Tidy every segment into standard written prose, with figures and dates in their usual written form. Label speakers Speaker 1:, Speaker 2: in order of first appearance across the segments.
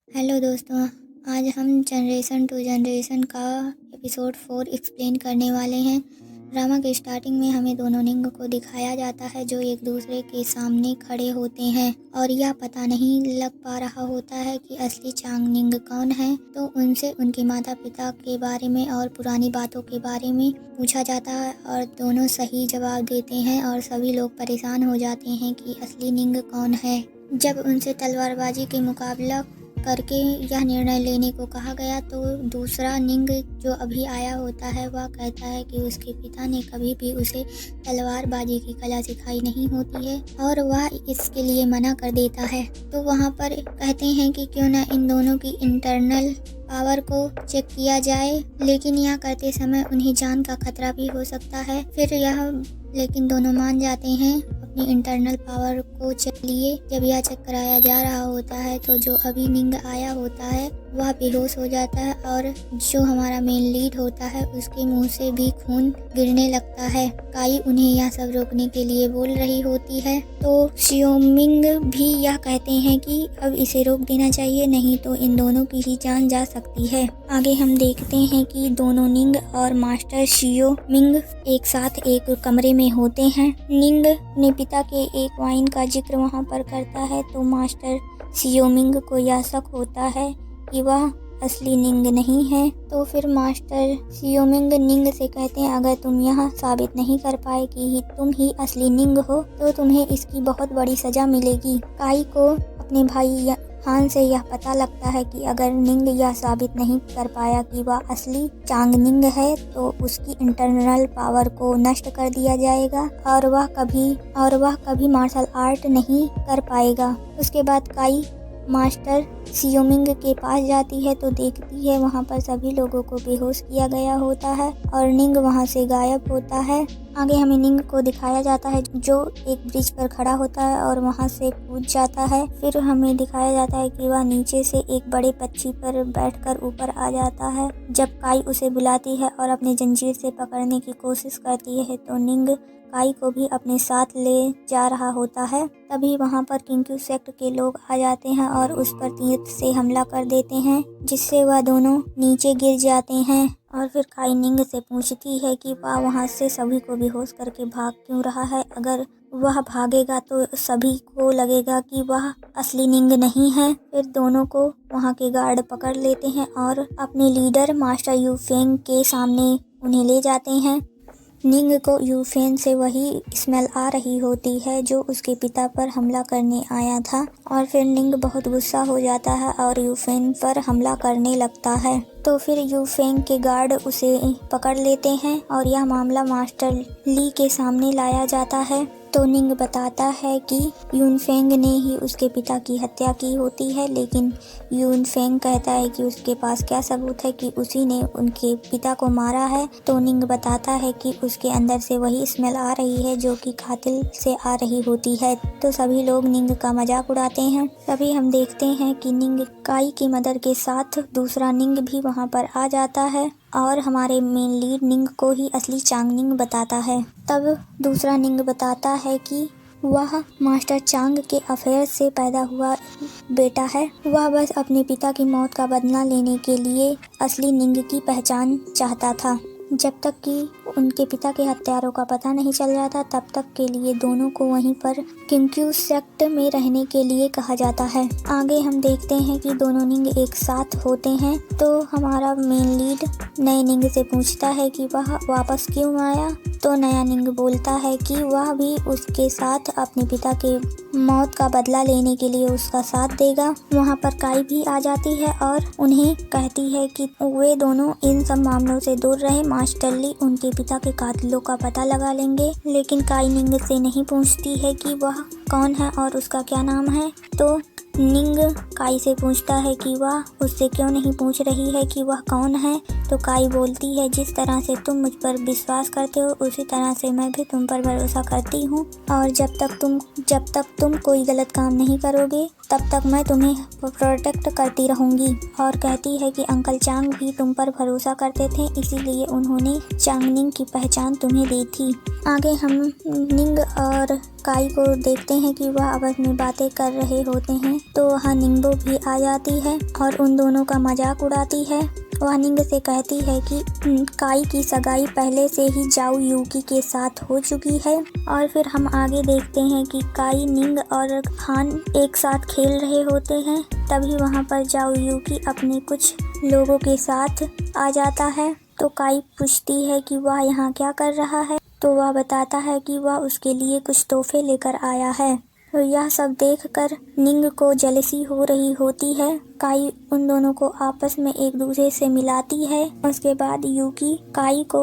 Speaker 1: Hello दोस्तों, आज हम जनरेशन टू जनरेशन का एपिसोड 4 एक्सप्लेन करने वाले हैं। ड्रामा के स्टार्टिंग में हमें दोनों निंग को दिखाया जाता है जो एक दूसरे के सामने खड़े होते हैं और यह पता नहीं लग पा रहा होता है कि असली चांग निंग कौन है। तो उनसे उनके माता पिता के बारे में और पुरानी बातों के बारे में पूछा जाता है और दोनों सही जवाब देते हैं और सभी लोग परेशान हो जाते हैं कि असली निंग कौन है। जब उनसे तलवारबाजी के मुकाबला करके यह निर्णय लेने को कहा गया तो दूसरा निंग जो अभी आया होता है वह कहता है कि उसके पिता ने कभी भी उसे तलवारबाजी की कला सिखाई नहीं होती है और वह इसके लिए मना कर देता है। तो वहाँ पर कहते हैं कि क्यों ना इन दोनों की इंटरनल पावर को चेक किया जाए, लेकिन यह करते समय उन्हें जान का खतरा भी हो सकता है। लेकिन दोनों मान जाते हैं अपनी इंटरनल पावर को चेक लिए। जब यह चेक कराया जा रहा होता है तो जो अभी निंग आया होता है वह बेहोश हो जाता है और जो हमारा मेन लीड होता है उसके मुंह से भी खून गिरने लगता है। काई उन्हें यह सब रोकने के लिए बोल रही होती है तो शियोमिंग भी यह कहते हैं कि अब इसे रोक देना चाहिए, नहीं तो इन दोनों की ही जान जा सकती है। आगे हम देखते हैं कि दोनों निंग और मास्टर शियोमिंग एक साथ एक कमरे में होते हैं। निंग अपने पिता के एक वाइन का जिक्र वहां पर करता है तो मास्टर शियोमिंग को यह शक होता है कि वह असली निंग नहीं है। तो फिर मास्टर शियोमिंग निंग से कहते हैं अगर तुम यह साबित नहीं कर पाए कि तुम ही असली निंग हो तो तुम्हें इसकी बहुत बड़ी सजा मिलेगी। काई को अपने भाई हान से यह पता लगता है कि अगर निंग यह साबित नहीं कर पाया कि वह असली चांग निंग है तो उसकी इंटरनल पावर को नष्ट कर दिया जाएगा और वह कभी मार्शल आर्ट नहीं कर पाएगा। उसके बाद काई मास्टर शियोमिंग के पास जाती है तो देखती है वहाँ पर सभी लोगों को बेहोश किया गया होता है और निंग वहाँ से गायब होता है। आगे हमें निंग को दिखाया जाता है जो एक ब्रिज पर खड़ा होता है और वहाँ से कूद जाता है। फिर हमें दिखाया जाता है कि वह नीचे से एक बड़े पक्षी पर बैठकर ऊपर आ जाता है। जब काई उसे बुलाती है और अपने जंजीर से पकड़ने की कोशिश करती है तो निंग काई को भी अपने साथ ले जा रहा होता है। तभी वहाँ पर किंक्यू सेक्ट के लोग आ जाते हैं और उस पर तीर से हमला कर देते हैं जिससे वह दोनों नीचे गिर जाते हैं। और फिर काई निंग से पूछती है कि वह वहाँ से सभी को बेहोश करके भाग क्यों रहा है। अगर वह भागेगा तो सभी को लगेगा कि वह असली निंग नहीं है। फिर दोनों को वहाँ के गार्ड पकड़ लेते हैं और अपने लीडर मास्टर यूफेंग के सामने उन्हें ले जाते हैं। निंग को यूफेन से वही स्मेल आ रही होती है जो उसके पिता पर हमला करने आया था और फिर निंग बहुत गुस्सा हो जाता है और यूफेन पर हमला करने लगता है। तो फिर यूफेंग के गार्ड उसे पकड़ लेते हैं और यह मामला मास्टर ली के सामने लाया जाता है। तो निंग बताता है कि यूनफेंग ने ही उसके पिता की हत्या की होती है, लेकिन यूनफेंग कहता है कि उसके पास क्या सबूत है कि उसी ने उनके पिता को मारा है। तो निंग बताता है कि उसके अंदर से वही स्मेल आ रही है जो कि कातिल से आ रही होती है। तो सभी लोग निंग का मजाक उड़ाते हैं। तभी हम देखते हैं कि निंग काई की मदद के साथ दूसरा निंग भी वहाँ पर आ जाता है और हमारे मेन लीड निंग को ही असली चांग निंग बताता है। तब दूसरा निंग बताता है कि वह मास्टर चांग के अफेयर से पैदा हुआ बेटा है। वह बस अपने पिता की मौत का बदला लेने के लिए असली निंग की पहचान चाहता था। जब तक कि उनके पिता के हत्यारों का पता नहीं चल जाता तब तक के लिए दोनों को वहीं पर किंक्यू सेक्ट में रहने के लिए कहा जाता है। आगे हम देखते हैं कि दोनों निंग एक साथ होते हैं तो हमारा मेन लीड नए निंग से पूछता है कि वह वापस क्यों आया। तो नया निंग बोलता है कि वह भी उसके साथ अपने पिता के मौत का बदला लेने के लिए उसका साथ देगा। वहाँ पर काई भी आ जाती है और उन्हें कहती है कि वे दोनों इन सब मामलों से दूर रहे। मास्टर ली उनके पिता के कातिलों का पता लगा लेंगे। लेकिन काई निंग से नहीं पूछती है कि वह कौन है और उसका क्या नाम है। तो निंग काई से पूछता है कि वह उससे क्यों नहीं पूछ रही है कि वह कौन है। तो काई बोलती है जिस तरह से तुम मुझ पर विश्वास करते हो उसी तरह से मैं भी तुम पर भरोसा करती हूँ और जब तक तुम कोई गलत काम नहीं करोगे तब तक मैं तुम्हें प्रोटेक्ट करती रहूंगी। और कहती है कि अंकल चांग भी तुम पर भरोसा करते थे, इसीलिए उन्होंने चांगनिंग की पहचान तुम्हें दी थी। आगे हम निंग और काई को देखते हैं कि वह आपस में बातें कर रहे होते हैं, तो वहाँ निंगबो भी आ जाती है और उन दोनों का मजाक उड़ाती है। वह निंग से कहती है कि काई की सगाई पहले से ही जाओ यूकी के साथ हो चुकी है। और फिर हम आगे देखते हैं कि काई, निंग और हान एक साथ खेल रहे होते हैं। तभी वहाँ पर जाओ यूकी अपने कुछ लोगों के साथ आ जाता है। तो काई पूछती है कि वह यहाँ क्या कर रहा है, तो वह बताता है कि वह उसके लिए कुछ तोहफे लेकर आया है। तो यह सब देखकर निंग को जेलसी हो रही होती है। काई उन दोनों को आपस में एक दूसरे से मिलाती है। उसके बाद यूकी काई को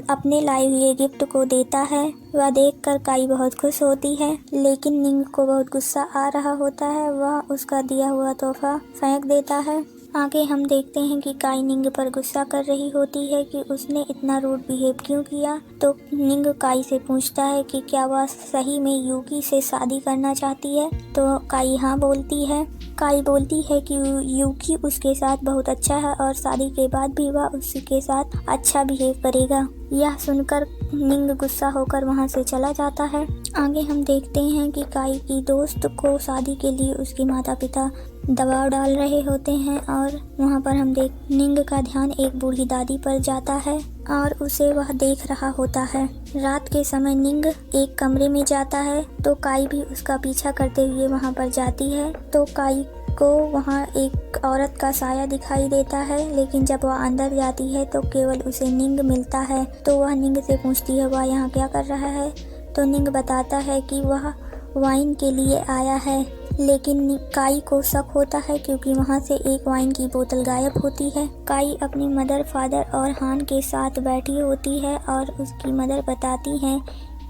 Speaker 1: अपने लाए हुए गिफ्ट को देता है। वह देखकर काई बहुत खुश होती है, लेकिन निंग को बहुत गुस्सा आ रहा होता है। वह उसका दिया हुआ तोहफा फेंक देता है। आगे हम देखते हैं कि काई निंग पर गुस्सा कर रही होती है कि उसने इतना रूड बिहेव क्यों किया। तो निंग काई से पूछता है कि क्या वह सही में यूकी से शादी करना चाहती है। तो काई हाँ बोलती है। काई बोलती है कि यूकी उसके साथ बहुत अच्छा है और शादी के बाद भी वह उसी के साथ अच्छा बिहेव करेगा। यह सुनकर निंग गुस्सा होकर वहाँ से चला जाता है। आगे हम देखते हैं कि काई की दोस्त को शादी के लिए उसके माता पिता दबाव डाल रहे होते हैं और वहाँ पर हम निंग का ध्यान एक बूढ़ी दादी पर जाता है और उसे वह देख रहा होता है। रात के समय निंग एक कमरे में जाता है, तो काई भी उसका पीछा करते हुए वहाँ पर जाती है। तो काई को वहाँ एक औरत का साया दिखाई देता है, लेकिन जब वह अंदर जाती है तो केवल उसे निंग मिलता है। तो वह निंग से पूछती है वह यहाँ क्या कर रहा है। तो निंग बताता है कि वह वाइन के लिए आया है, लेकिन काई को शक होता है क्योंकि वहाँ से एक वाइन की बोतल गायब होती है। काई अपनी मदर, फादर और हान के साथ बैठी होती है और उसकी मदर बताती हैं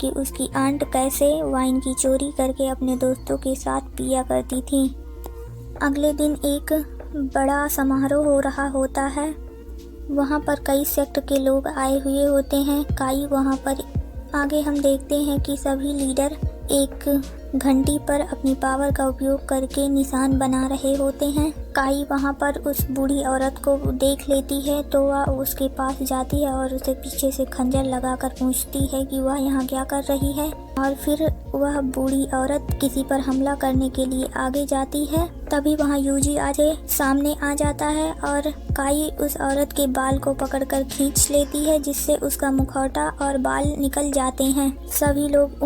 Speaker 1: कि उसकी आंट कैसे वाइन की चोरी करके अपने दोस्तों के साथ पिया करती थी। अगले दिन एक बड़ा समारोह हो रहा होता है। वहाँ पर कई सेक्ट के लोग आए हुए होते हैं। काई वहाँ पर आगे हम देखते हैं कि सभी लीडर एक घंटी पर अपनी पावर का उपयोग करके निशान बना रहे होते हैं। काई वहाँ पर उस बूढ़ी औरत को देख लेती है, तो वह उसके पास जाती है और उसे पीछे से खंजर लगाकर पूछती है कि वह यहाँ क्या कर रही है। और फिर वह बूढ़ी औरत किसी पर हमला करने के लिए आगे जाती है। तभी वहाँ यूजी आजे सामने आ जाता है और काई उस औरत के बाल को पकड़कर खींच लेती है, जिससे उसका मुखौटा और बाल निकल जाते हैं। सभी लोग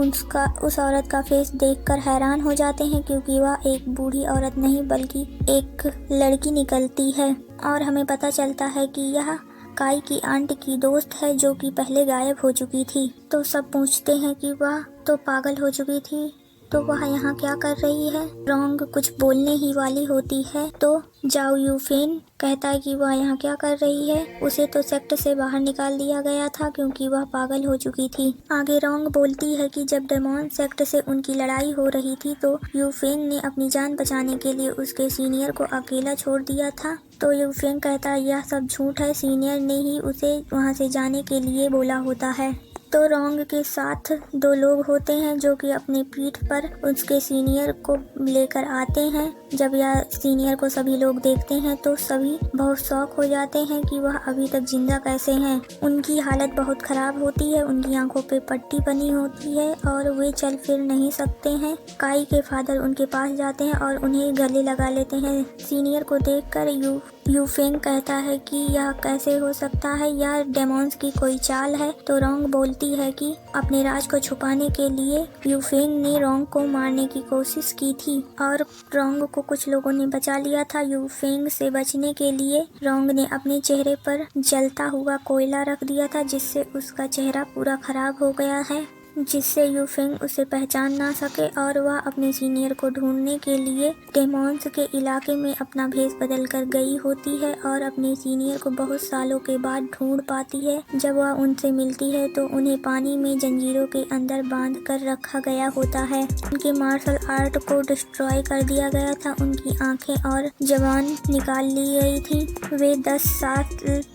Speaker 1: उस औरत का फेस देखकर हैरान हो जाते हैं, क्योंकि वह एक बूढ़ी औरत नहीं बल्कि एक लड़की निकलती है। और हमें पता चलता है कि यह काई की आंट की दोस्त है, जो कि पहले गायब हो चुकी थी। तो सब पूछते हैं कि वह तो पागल हो चुकी थी, तो वह यहाँ क्या कर रही है। रोंग कुछ बोलने ही वाली होती है, तो जाओ यूफेन कहता है कि वह यहाँ क्या कर रही है। उसे तो सेक्ट से बाहर निकाल दिया गया था क्योंकि वह पागल हो चुकी थी। आगे रोंग बोलती है कि जब डेमोन सेक्ट से उनकी लड़ाई हो रही थी, तो यूफेंग ने अपनी जान बचाने के लिए उसके सीनियर को अकेला छोड़ दिया था। तो यूफेंग कहता है यह सब झूठ है, सीनियर ने ही उसे वहाँ से जाने के लिए बोला होता है। तो रोंग के साथ दो लोग होते हैं जो कि अपने पीठ पर उसके सीनियर को लेकर आते हैं। जब यह सीनियर को सभी लोग देखते हैं तो सभी बहुत शॉक हो जाते हैं कि वह अभी तक जिंदा कैसे हैं। उनकी हालत बहुत खराब होती है, उनकी आंखों पे पट्टी बनी होती है और वे चल फिर नहीं सकते हैं। काई के फादर उनके पास जाते हैं और उन्हें गले लगा लेते हैं। सीनियर को देखकर यूफेंग कहता है कि यह कैसे हो सकता है, यह डेमोन्स की कोई चाल है। तो रोंग बोलती है कि अपने राज को छुपाने के लिए यूफेंग ने रोंग को मारने की कोशिश की थी और रोंग को कुछ लोगों ने बचा लिया था। यूफेंग से बचने के लिए रोंग ने अपने चेहरे पर जलता हुआ कोयला रख दिया था, जिससे उसका चेहरा पूरा खराब हो गया है, जिससे यूफेंग उसे पहचान ना सके और वह अपने सीनियर को ढूंढने के लिए डेमोन्स के इलाके में अपना भेष बदल कर गई होती है और अपने सीनियर को बहुत सालों के बाद ढूंढ पाती है। जब वह उनसे मिलती है तो उन्हें पानी में जंजीरों के अंदर बांध कर रखा गया होता है। उनके मार्शल आर्ट को डिस्ट्रॉय कर दिया गया था, उनकी आंखें और जबान निकाल ली गई थी। वे 10 साल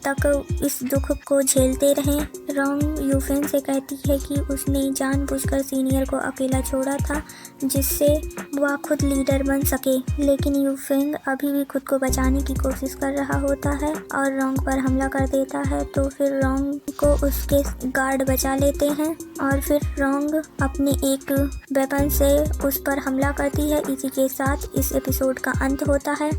Speaker 1: तक इस दुख को झेलते रहे। रोंग यूफेंग से कहती है कि उसने ने जानबूझकर सीनियर को अकेला छोड़ा था जिससे वह खुद लीडर बन सके, लेकिन यू फेंग अभी भी खुद को बचाने की कोशिश कर रहा होता है और रोंग पर हमला कर देता है। तो फिर रोंग को उसके गार्ड बचा लेते हैं और फिर रोंग अपने एक वेपन से उस पर हमला करती है। इसी के साथ इस एपिसोड का अंत होता है।